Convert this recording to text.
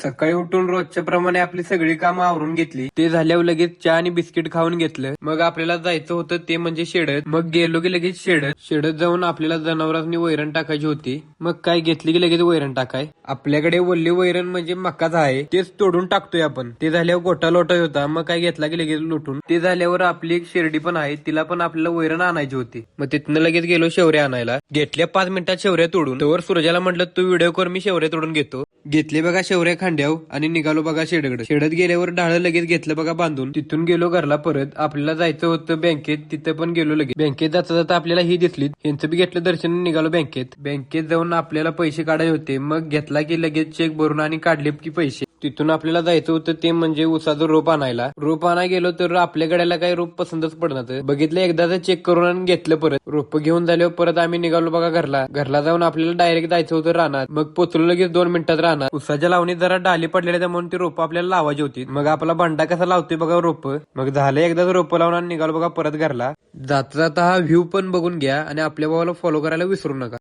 सकाळी उठून रोजच्या प्रमाणे आपली सगळी कामं आवरून घेतली. ते झाल्यावर लगेच चहा आणि बिस्किट खाऊन घेतलं. मग आपल्याला जायचं होतं ते म्हणजे शेडत. मग गेलो की लगेच शेडत जाऊन आपल्याला जनावरांनी वैरण टाकायची होती. मग काय घेतली की लगेच वैरण टाकाय. आपल्याकडे वल्ली वैरण म्हणजे मकाच आहे, तेच तोडून टाकतोय आपण. ते झाल्यावर गोटा लोटा होता, मग काय घेतला की लगेच लुटून. ते झाल्यावर आपली एक शेरडी पण आहे, तिला पण आपल्याला वैरण आणायची होती. मग तिथनं लगेच गेलो शेवऱ्या आणायला. घेतल्या 5 मिनिटात शेवऱ्या तोडून. तर सूरजाला म्हटलं तू व्हिडिओ कर, मी शेवऱ्या तोडून घेतो. घेतले बघा शेवऱ्या खांड्याव आणि निघालो बघा शेडकडे. शेडत गेल्यावर डाळ लगेच घेतलं बघा बांधून. तिथून गेलो घरला परत. आपल्याला जायचं होतं बँकेत, तिथं पण गेलो लगेच. बँकेत जाता जाता आपल्याला ही दिसली, यांचं बी घेतलं दर्शन, निघालो बँकेत. बँकेत जाऊन आपल्याला पैसे काढायचे होते. मग घेतला की लगेच चेक भरून आणि काढले की पैसे. तिथून आपल्याला जायचं होतं ते म्हणजे उसाचं रोप आणायला. रोप आणायला गेलो तर आपल्या गड्याला काही रोप पसंतच पडणार. बघितलं एकदा चेक करून आणि घेतलं परत. रोप घेऊन झाल्यावर परत आम्ही निघालो बघा घरला. घरला जाऊन आपल्याला डायरेक्ट जायचं होतं रानात. मग पोचलो लगेच 2 मिनिटात रानात. उसाच्या लावणीत जरा डाली पडलेल्या म्हणून ती रोप आपल्याला लावायची होती. मग आपला बंडा कसा लावतोय बघा रोप. मग झालं एकदाच रोप लावून आणि निघालो बघा परत घरला. जाता जाता हा व्ह्यू पण बघून घ्या आणि आपल्या भावाला फॉलो करायला विसरू नका.